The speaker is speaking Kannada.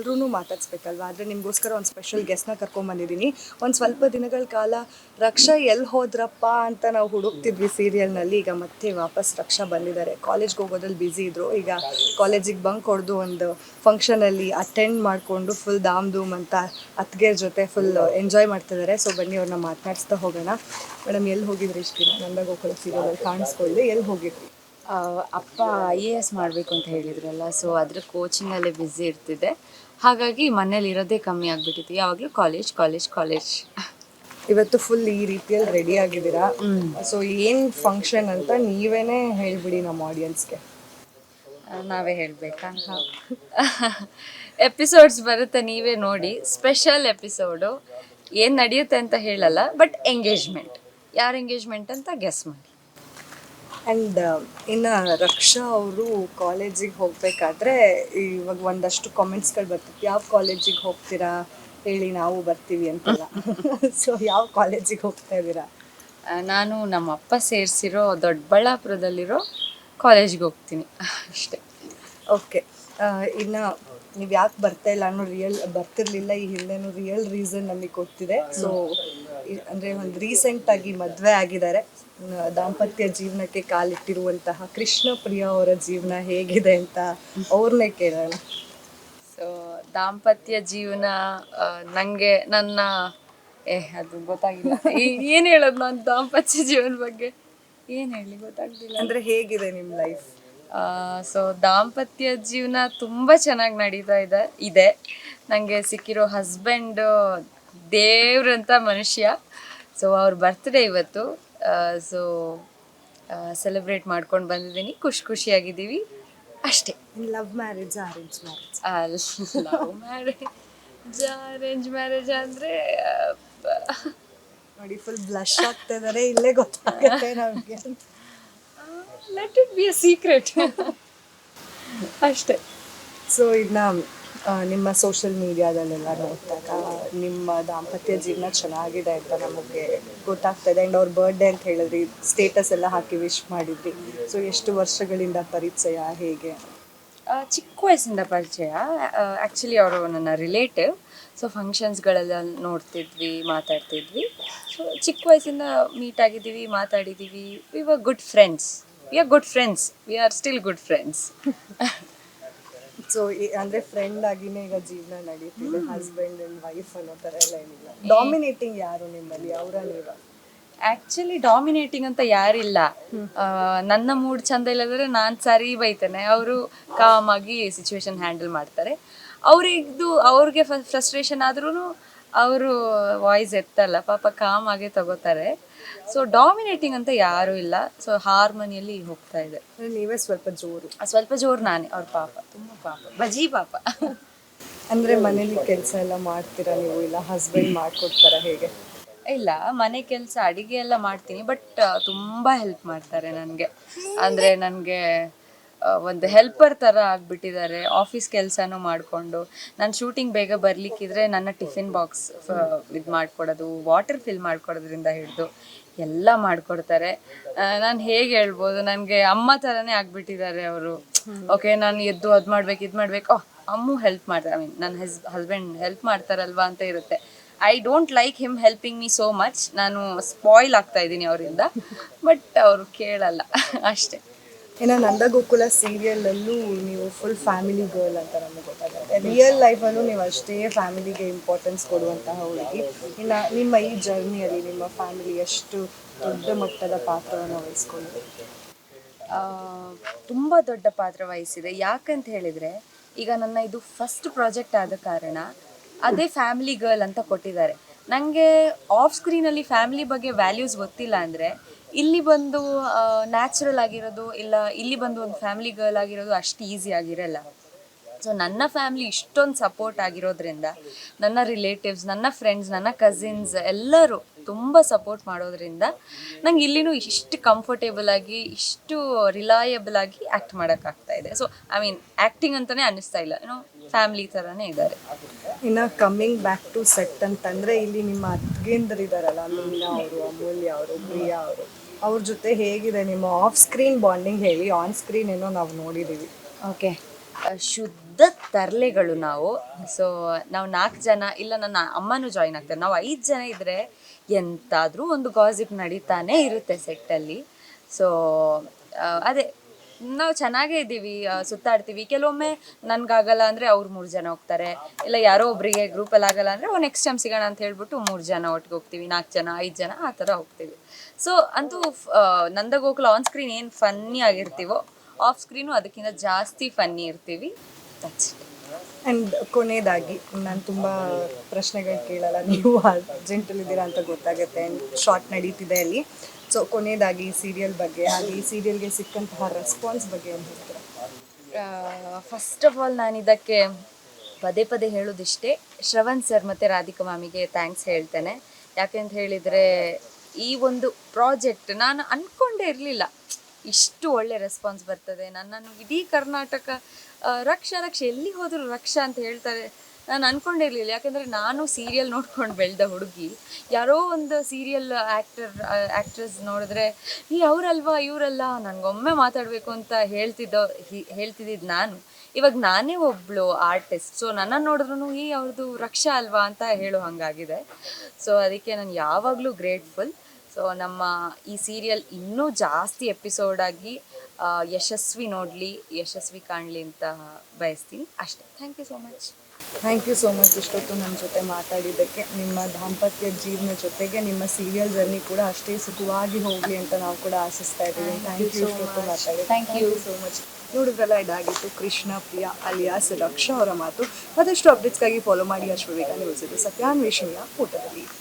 ಎಲ್ಲರೂ ಮಾತಾಡ್ಸ್ಬೇಕಲ್ವಾ. ಆದರೆ ನಿಮಗೋಸ್ಕರ ಒಂದು ಸ್ಪೆಷಲ್ ಗೆಸ್ಟ್ನ ಕರ್ಕೊಂಬಂದಿದ್ದೀನಿ. ಒಂದು ಸ್ವಲ್ಪ ದಿನಗಳ ಕಾಲ ರಕ್ಷಾ ಎಲ್ಲಿ ಹೋದ್ರಪ್ಪ ಅಂತ ನಾವು ಹುಡುಕ್ತಿದ್ವಿ ಸೀರಿಯಲ್ನಲ್ಲಿ. ಈಗ ಮತ್ತೆ ವಾಪಸ್ ರಕ್ಷಾ ಬಂದಿದ್ದಾರೆ. ಕಾಲೇಜ್ಗೆ ಹೋಗೋದ್ರಲ್ಲಿ ಬ್ಯುಸಿ ಇದ್ದರು. ಈಗ ಕಾಲೇಜಿಗೆ ಬಂಕ್ ಹೊಡೆದು ಒಂದು ಫಂಕ್ಷನಲ್ಲಿ ಅಟೆಂಡ್ ಮಾಡಿಕೊಂಡು ಫುಲ್ ಧಾಮ್ ಧೂಮ್ ಅಂತ ಅತ್ತಿಗೆರ ಜೊತೆ ಫುಲ್ ಎಂಜಾಯ್ ಮಾಡ್ತಿದ್ದಾರೆ. ಸೊ ಬನ್ನಿ ಅವ್ರನ್ನ ಮಾತನಾಡಿಸ್ತಾ ಹೋಗೋಣ. ಮೇಡಮ್, ಎಲ್ಲಿ ಹೋಗಿದ್ರಿ ಇಷ್ಟು ದಿನ? ನಂದಗೋಕುಲ ಸೀರಿಯಲಲ್ಲಿ ಕಾಣಿಸ್ಕೊಳ್ಳಿ, ಎಲ್ಲಿ ಹೋಗಿದ್ರಿ? ಅಪ್ಪ IAS ಮಾಡಬೇಕು ಅಂತ ಹೇಳಿದ್ರಲ್ಲ, ಸೊ ಅದ್ರ ಕೋಚಿಂಗಲ್ಲೇ ಬ್ಯುಸಿ ಇರ್ತಿದ್ದೆ. ಹಾಗಾಗಿ ಮನೇಲಿ ಇರೋದೇ ಕಮ್ಮಿ ಆಗಿಬಿಟ್ಟಿತ್ತು. ಯಾವಾಗಲೂ ಕಾಲೇಜ್ ಕಾಲೇಜ್ ಕಾಲೇಜ್. ಇವತ್ತು ಫುಲ್ ಈ ರೀತಿಯಲ್ಲಿ ರೆಡಿ ಆಗಿದ್ದೀರಾ. ಸೊ ಏನು ಫಂಕ್ಷನ್ ಅಂತ ನೀವೇನೇ ಹೇಳಿಬಿಡಿ ನಮ್ಮ ಆಡಿಯನ್ಸ್ಗೆ. ನಾವೇ ಹೇಳಬೇಕಾ? ಎಪಿಸೋಡ್ಸ್ ಬರುತ್ತೆ, ನೀವೇ ನೋಡಿ. ಸ್ಪೆಷಲ್ ಎಪಿಸೋಡು ಏನು ನಡೆಯುತ್ತೆ ಅಂತ ಹೇಳಲ್ಲ, ಬಟ್ ಎಂಗೇಜ್ಮೆಂಟ್. ಯಾರ ಎಂಗೇಜ್ಮೆಂಟ್ ಅಂತ ಗೆಸ್ ಮಾಡಿ. ಆ್ಯಂಡ್ ಇನ್ನು ರಕ್ಷಾ ಅವರು ಕಾಲೇಜಿಗೆ ಹೋಗಬೇಕಾದ್ರೆ ಇವಾಗ ಒಂದಷ್ಟು ಕಾಮೆಂಟ್ಸ್ಗಳು ಬರ್ತಿತ್ತು. ಯಾವ ಕಾಲೇಜಿಗೆ ಹೋಗ್ತೀರಾ ಹೇಳಿ, ನಾವು ಬರ್ತೀವಿ ಅಂತೆಲ್ಲ. ಸೊ ಯಾವ ಕಾಲೇಜಿಗೆ ಹೋಗ್ತಾ ಇದ್ದೀರಾ? ನಾನು ನಮ್ಮ ಅಪ್ಪ ಸೇರಿಸಿರೋ ದೊಡ್ಡಬಳ್ಳಾಪುರದಲ್ಲಿರೋ ಕಾಲೇಜ್ಗೆ ಹೋಗ್ತೀನಿ ಅಷ್ಟೇ. ಓಕೆ. ಇನ್ನು ನೀವು ಯಾಕೆ ಬರ್ತಾ ಇಲ್ಲ ಅನ್ನೋ ಬರ್ತಿರ್ಲಿಲ್ಲ ಈ ಹಿಂದೆನೂ ರಿಯಲ್ ರೀಸನ್ ನಮಗೆ ಗೊತ್ತಿದೆ. ಸೊ ಅಂದರೆ ಒಂದು ರೀಸೆಂಟಾಗಿ ಮದುವೆ ಆಗಿದ್ದಾರೆ. ದಾಂಪತ್ಯ ಜೀವನಕ್ಕೆ ಕಾಲಿಟ್ಟಿರುವಂತಹ ಕೃಷ್ಣ ಪ್ರಿಯಾ ಅವರ ಜೀವನ ಹೇಗಿದೆ ಅಂತ ಅವ್ರನ್ನೇ ಕೇಳೋಣ. ಸೊ ದಾಂಪತ್ಯ ಜೀವನ ನನಗೆ ಅದು ಗೊತ್ತಾಗಿಲ್ಲ. ಏನು ಹೇಳೋದು ನಾನು ದಾಂಪತ್ಯ ಜೀವನ ಬಗ್ಗೆ? ಏನು ಹೇಳಿ ಗೊತ್ತಾಗ್ತಿಲ್ಲ. ಅಂದರೆ ಹೇಗಿದೆ ನಿಮ್ಮ ಲೈಫ್? ಸೊ ದಾಂಪತ್ಯ ಜೀವನ ತುಂಬ ಚೆನ್ನಾಗಿ ನಡೀತಾ ಇದೆ. ನನಗೆ ಸಿಕ್ಕಿರೋ ಹಸ್ಬೆಂಡು ದೇವ್ರಂಥ ಮನುಷ್ಯ. ಸೊ ಅವ್ರ ಬರ್ತ್ಡೇ ಇವತ್ತು. ಸೊ ಸೆಲೆಬ್ರೇಟ್ ಮಾಡ್ಕೊಂಡು ಬಂದಿದ್ದೀನಿ. ಖುಷಿಯಾಗಿದ್ದೀವಿ ಅಷ್ಟೇ. Love marriage, arrange marriage? Love marriage, arrange marriage ಅಂದರೆ ನೋಡಿ ಫುಲ್ ಬ್ಲಶ್ ಆಗ್ತಾ ಇದ್ದಾರೆ. ಇಲ್ಲೇ ಗೊತ್ತಾಗುತ್ತೆ ನಮಗೆ. Let it be a secret ಅಷ್ಟೇ. ಸೊ ಇನ್ನು ನಿಮ್ಮ ಸೋಷಿಯಲ್ ಮೀಡಿಯಾದಲ್ಲೆಲ್ಲ ನೋಡಿದಾಗ ನಿಮ್ಮ ದಾಂಪತ್ಯ ಜೀವನ ಚೆನ್ನಾಗಿದೆ ಅಂತ ನಮಗೆ ಗೊತ್ತಾಗ್ತದೆ. ಆ್ಯಂಡ್ ಅವ್ರ ಬರ್ಡೇ ಅಂತ ಹೇಳಿದ್ರಿ, ಸ್ಟೇಟಸ್ ಎಲ್ಲ ಹಾಕಿ ವಿಶ್ ಮಾಡಿದ್ರಿ. ಸೊ ಎಷ್ಟು ವರ್ಷಗಳಿಂದ ಪರಿಚಯ, ಹೇಗೆ? ಚಿಕ್ಕ ವಯಸ್ಸಿಂದ ಪರಿಚಯ. ಆ್ಯಕ್ಚುಲಿ ಅವರು ನನ್ನ ರಿಲೇಟಿವ್. ಸೊ ಫಂಕ್ಷನ್ಸ್ಗಳೆಲ್ಲ ನೋಡ್ತಿದ್ವಿ, ಮಾತಾಡ್ತಿದ್ವಿ. ಸೊ ಚಿಕ್ಕ ವಯಸ್ಸಿಂದ ಮೀಟ್ ಆಗಿದ್ದೀವಿ, ಮಾತಾಡಿದ್ದೀವಿ. We were good friends. We are still good friends. So ಅಂದರೆ ಫ್ರೆಂಡ್ ಆಗಿನೇ ಈಗ ಜೀವನ ನಡೀತಿದೆ. ಹಸ್ಬೆಂಡ್ ಆ್ಯಂಡ್ ವೈಫ್ ಅನ್ನೋ ಥರ ಎಲ್ಲ ಏನಿಲ್ಲ. ಡಾಮಿನೇಟಿಂಗ್ ಯಾರು ನಿಮ್ಮಲ್ಲಿ, ಅವರ ನೀವ? ಆ್ಯಕ್ಚುಲಿ ಡಾಮಿನೇಟಿಂಗ್ ಅಂತ ಯಾರಿಲ್ಲ. ನನ್ನ ಮೂಡ್ ಚಂದ ಇಲ್ಲದ್ರೆ ನಾನು ಸರಿ ಬೈತೇನೆ, ಅವರು ಕಾಮಾಗಿ ಸಿಚುವೇಶನ್ ಹ್ಯಾಂಡಲ್ ಮಾಡ್ತಾರೆ. ಅವ್ರಿಗೆ ಫ್ರಸ್ಟ್ರೇಷನ್ ಆದ್ರೂ ಅವರು ವಾಯ್ಸ್ ಎತ್ತಲ್ಲ, ಪಾಪ ಕಾಮಾಗೆ ತಗೋತಾರೆ. ಸೊ ಡಾಮಿನೇಟಿಂಗ್ ಅಂತ ಯಾರೂ ಇಲ್ಲ. ಸೊ ಹಾರ್ಮೋನಿಯಲ್ಲಿ ಹೋಗ್ತಾ ಇದೆ. ನೀವೇ ಸ್ವಲ್ಪ ಜೋರು? ನಾನೇ. ಅವ್ರ ಪಾಪ ತುಂಬ ಪಾಪ, ಬಜಿ ಪಾಪ. ಅಂದರೆ ಮನೇಲಿ ಕೆಲಸ ಎಲ್ಲ ಮಾಡ್ತೀರಾ ನೀವು, ಇಲ್ಲ ಹಸ್ಬೆಂಡ್ ಮಾಡ್ಕೊಡ್ತಾರ, ಹೇಗೆ? ಇಲ್ಲ, ಮನೆ ಕೆಲಸ ಅಡಿಗೆ ಎಲ್ಲ ಮಾಡ್ತೀನಿ, ಬಟ್ ತುಂಬ ಹೆಲ್ಪ್ ಮಾಡ್ತಾರೆ ನನಗೆ. ಅಂದರೆ ನನಗೆ ಒಂದು ಹೆಲ್ಪರ್ ಥರ ಆಗಿಬಿಟ್ಟಿದ್ದಾರೆ. ಆಫೀಸ್ ಕೆಲಸನೂ ಮಾಡಿಕೊಂಡು, ನಾನು ಶೂಟಿಂಗ್ ಬೇಗ ಬರಲಿಕ್ಕಿದ್ರೆ ನನ್ನ ಟಿಫಿನ್ ಬಾಕ್ಸ್ ಇದು ಮಾಡಿಕೊಡೋದು, ವಾಟರ್ ಫಿಲ್ ಮಾಡ್ಕೊಡೋದ್ರಿಂದ ಹಿಡಿದು ಎಲ್ಲ ಮಾಡಿಕೊಡ್ತಾರೆ. ನಾನು ಹೇಗೆ ಹೇಳ್ಬೋದು, ನನಗೆ ಅಮ್ಮ ಥರನೇ ಆಗಿಬಿಟ್ಟಿದ್ದಾರೆ ಅವರು. ಓಕೆ, ನಾನು ಎದ್ದು ಅದು ಮಾಡ್ಬೇಕು, ಇದು ಮಾಡಬೇಕು, ಅಮ್ಮು ಹೆಲ್ಪ್ ಮಾಡ್ತಾರೆ. ನನ್ನ ಹಸ್ಬೆಂಡ್ ಹೆಲ್ಪ್ ಮಾಡ್ತಾರಲ್ವಾ ಅಂತ ಇರುತ್ತೆ. I don't like him helping me so much. ನಾನು ಸ್ಪಾಯ್ಲ್ ಆಗ್ತಾ ಇದ್ದೀನಿ ಅವರಿಂದ, ಬಟ್ ಅವರು ಕೇಳಲ್ಲ ಅಷ್ಟೇ. ಇನ್ನು ನಂದಗೋಕುಲ ಸೀರಿಯಲಲ್ಲೂ ನೀವು ಫುಲ್ ಫ್ಯಾಮಿಲಿ ಗರ್ಲ್ ಅಂತ ನಮಗೆ ಗೊತ್ತಾಗುತ್ತೆ. ರಿಯಲ್ ಲೈಫಲ್ಲೂ ನೀವು ಅಷ್ಟೇ ಫ್ಯಾಮಿಲಿಗೆ ಇಂಪಾರ್ಟೆನ್ಸ್ ಕೊಡುವಂತಹ ಹುಡುಗಿ. ಇನ್ನು ನಿಮ್ಮ ಈ ಜರ್ನಿಯಲ್ಲಿ ನಿಮ್ಮ ಫ್ಯಾಮಿಲಿ ಎಷ್ಟು ದೊಡ್ಡ ಮಟ್ಟದ ಪಾತ್ರವನ್ನು ವಹಿಸ್ಕೊಂಡು? ತುಂಬ ದೊಡ್ಡ ಪಾತ್ರ ವಹಿಸಿದೆ. ಯಾಕಂತ ಹೇಳಿದರೆ, ಈಗ ನನ್ನ ಇದು ಫಸ್ಟ್ ಪ್ರಾಜೆಕ್ಟ್ ಆದ ಕಾರಣ ಅದೇ ಫ್ಯಾಮಿಲಿ ಗರ್ಲ್ ಅಂತ ಕೊಟ್ಟಿದ್ದಾರೆ. ನನಗೆ ಆಫ್ ಸ್ಕ್ರೀನಲ್ಲಿ ಫ್ಯಾಮಿಲಿ ಬಗ್ಗೆ ವ್ಯಾಲ್ಯೂಸ್ ಗೊತ್ತಿಲ್ಲ ಅಂದರೆ ಇಲ್ಲಿ ಬಂದು ನ್ಯಾಚುರಲ್ ಆಗಿರೋದು, ಇಲ್ಲ ಇಲ್ಲಿ ಬಂದು ಒಂದು ಫ್ಯಾಮಿಲಿ ಗರ್ಲ್ ಆಗಿರೋದು ಅಷ್ಟು ಈಸಿ ಆಗಿರಲ್ಲ. ಸೊ ನನ್ನ ಫ್ಯಾಮಿಲಿ ಇಷ್ಟೊಂದು ಸಪೋರ್ಟ್ ಆಗಿರೋದ್ರಿಂದ, ನನ್ನ ರಿಲೇಟಿವ್ಸ್, ನನ್ನ ಫ್ರೆಂಡ್ಸ್, ನನ್ನ ಕಸಿನ್ಸ್ ಎಲ್ಲರೂ ತುಂಬ ಸಪೋರ್ಟ್ ಮಾಡೋದ್ರಿಂದ ನಂಗೆ ಇಲ್ಲಿನೂ ಇಷ್ಟು ಕಂಫರ್ಟೇಬಲ್ ಆಗಿ, ಇಷ್ಟು ರಿಲಯಬಲ್ ಆಗಿ ಆ್ಯಕ್ಟ್ ಮಾಡೋಕ್ಕಾಗ್ತಾ ಇದೆ. ಸೊ ಆ್ಯಕ್ಟಿಂಗ್ ಅಂತಲೇ ಅನ್ನಿಸ್ತಾ ಇಲ್ಲ, ಫ್ಯಾಮಿಲಿ ಥರನೇ ಇದ್ದಾರೆ. ಇನ್ನು ಕಮ್ಮಿಂಗ್ ಬ್ಯಾಕ್ ಟು ಸೆಟ್ ಅಂತಂದರೆ, ಇಲ್ಲಿ ನಿಮ್ಮ ಅತ್ತಿಗೆಂದರಿದ್ದಾರಲ್ಲ, ಮೀನಾ ಅವರು, ಅಮೂಲ್ಯ ಅವರು, ಪ್ರಿಯಾ ಅವರು, ಅವ್ರ ಜೊತೆ ಹೇಗಿದೆ ನಿಮ್ಮ ಆಫ್ ಸ್ಕ್ರೀನ್ ಬಾಂಡಿಂಗ್ ಹೇಳಿ? ಆನ್ ಸ್ಕ್ರೀನ್ ಏನೋ ನಾವು ನೋಡಿದ್ದೀವಿ. ಓಕೆ, ಶುದ್ಧ ತರಲೆಗಳು ನಾವು. ಸೊ ನಾವು 4 ಜನ, ಇಲ್ಲ ನನ್ನ ಅಮ್ಮನೂ ಜಾಯಿನ್ ಆಗ್ತಾರೆ, ನಾವು 5 ಜನ ಇದ್ದರೆ ಎಂತಾದರೂ ಒಂದು ಗಾಸಿಪ್ ನಡೀತಾನೆ ಇರುತ್ತೆ ಸೆಟ್ಟಲ್ಲಿ. ಸೊ ಅದೇ ನಾವು ಚೆನ್ನಾಗೇ ಇದ್ದೀವಿ, ಸುತ್ತಾಡ್ತೀವಿ. ಕೆಲವೊಮ್ಮೆ ನನಗಾಗಲ್ಲ ಅಂದರೆ ಅವ್ರು 3 ಜನ ಹೋಗ್ತಾರೆ, ಇಲ್ಲ ಯಾರೋ ಒಬ್ಬರಿಗೆ ಗ್ರೂಪಲ್ಲಿ ಆಗಲ್ಲ ಅಂದರೆ ನೆಕ್ಸ್ಟ್ ಟೈಮ್ ಸಿಗೋಣ ಅಂತ ಹೇಳ್ಬಿಟ್ಟು 3 ಜನ ಒಟ್ಟಿಗೆ ಹೋಗ್ತೀವಿ, 4 ಜನ 5 ಜನ ಆ ಥರ ಹೋಗ್ತೀವಿ. ಸೊ ಅಂತೂ ನಂದಗೋಕುಲ ಆನ್ ಸ್ಕ್ರೀನ್ ಏನು ಫನ್ನಿ ಆಗಿರ್ತೀವೋ ಆಫ್ ಸ್ಕ್ರೀನು ಅದಕ್ಕಿಂತ ಜಾಸ್ತಿ ಫನ್ನಿ ಇರ್ತೀವಿ. That's it. ಆ್ಯಂಡ್ ಕೊನೆಯದಾಗಿ ನಾನು ತುಂಬ ಪ್ರಶ್ನೆಗಳು ಕೇಳಲ್ಲ, ನೀವು ಅರ್ಜೆಂಟಲ್ಲಿದ್ದೀರಾ ಅಂತ ಗೊತ್ತಾಗುತ್ತೆ. ಆ್ಯಂಡ್ ಶಾರ್ಟ್ ನಡೀತಿದೆ ಅಲ್ಲಿ. ಸೊ ಕೊನೆಯದಾಗಿ ಈ ಸೀರಿಯಲ್ ಬಗ್ಗೆ ಹಾಗೆ ಈ ಸೀರಿಯಲ್ಗೆ ಸಿಕ್ಕಂತಹ ರೆಸ್ಪಾನ್ಸ್ ಬಗ್ಗೆ ಏನು ಹೇಳ್ತೀರಾ? ಫಸ್ಟ್ ಆಫ್ ಆಲ್ ನಾನು ಇದಕ್ಕೆ ಪದೇ ಪದೇ ಹೇಳೋದಿಷ್ಟೇ, ಶ್ರವಣ್ ಸರ್ ಮತ್ತು ರಾಧಿಕಾ ಮ್ಯಾಮಿಗೆ ಥ್ಯಾಂಕ್ಸ್ ಹೇಳ್ತೇನೆ. ಯಾಕೆಂತ ಹೇಳಿದರೆ ಈ ಒಂದು ಪ್ರಾಜೆಕ್ಟ್ ನಾನು ಅಂದ್ಕೊಂಡೇ ಇರಲಿಲ್ಲ ಇಷ್ಟು ಒಳ್ಳೆ ರೆಸ್ಪಾನ್ಸ್ ಬರ್ತದೆ. ನನ್ನನ್ನು ಇಡೀ ಕರ್ನಾಟಕ ರಕ್ಷಾ ಎಲ್ಲಿ ಹೋದರೂ ರಕ್ಷಾ ಅಂತ ಹೇಳ್ತಾರೆ. ನಾನು ಅಂದ್ಕೊಂಡಿರಲಿಲ್ಲ, ಯಾಕೆಂದರೆ ನಾನು ಸೀರಿಯಲ್ ನೋಡ್ಕೊಂಡು ಬೆಳೆದ ಹುಡುಗಿ. ಯಾರೋ ಒಂದು ಸೀರಿಯಲ್ ಆ್ಯಕ್ಟ್ರೆಸ್ ನೋಡಿದ್ರೆ ಈ ಅವರಲ್ವಾ ಇವರಲ್ಲ ನನಗೊಮ್ಮೆ ಮಾತಾಡಬೇಕು ಅಂತ ಹೇಳ್ತಿದ್ದಿದ್ದು ನಾನು. ಇವಾಗ ನಾನೇ ಒಬ್ಬಳು ಆರ್ಟಿಸ್ಟ್, ಸೊ ನನ್ನನ್ನು ನೋಡಿದ್ರು ಈ ಅವ್ರದ್ದು ರಕ್ಷಾ ಅಲ್ವಾ ಅಂತ ಹೇಳೋ ಹಾಗಾಗಿದೆ. ಸೊ ಅದಕ್ಕೆ ನಾನು ಯಾವಾಗಲೂ ಗ್ರೇಟ್ಫುಲ್. ಸೊ ನಮ್ಮ ಈ ಸೀರಿಯಲ್ ಇನ್ನೂ ಜಾಸ್ತಿ ಎಪಿಸೋಡಾಗಿ ಯಶಸ್ವಿ ಕಾಣಲಿ ಅಂತ ಬಯಸ್ತೀನಿ ಅಷ್ಟೇ. Thank you so much. Thank you so much ಇಷ್ಟೊತ್ತು ನಮ್ಮ ಜೊತೆ ಮಾತಾಡಿದ್ದಕ್ಕೆ. ನಿಮ್ಮ ದಾಂಪತ್ಯ ಜೀವನ ಜೊತೆಗೆ ನಿಮ್ಮ ಸೀರಿಯಲ್ ಜರ್ನಿ ಕೂಡ ಅಷ್ಟೇ ಸುಖವಾಗಿ ಹೋಗಲಿ ಅಂತ ನಾವು ಕೂಡ ಆಶಿಸ್ತಾ ಇದ್ದೀವಿ. ಥ್ಯಾಂಕ್ ಯು ಇಷ್ಟೊತ್ತು ಮಾತಾಡಿ. Thank you so much. ನೋಡಿದ್ರಲ್ಲ, ಇದಾಗಿತ್ತು ಕೃಷ್ಣ ಪ್ರಿಯಾ ಅಲಿಯಾಸ್ ರಕ್ಷಾ ಅವರ ಮಾತು. ಮತ್ತಷ್ಟು ಅಪ್ಡೇಟ್ಸ್ಗಾಗಿ ಫಾಲೋ ಮಾಡಿ ಅಶ್ವವೇಗ ನ್ಯೂಸ್. ಇದು ಸತ್ಯಾನ್ವೇಷಣೆಯ ಪುಟದಲ್ಲಿ.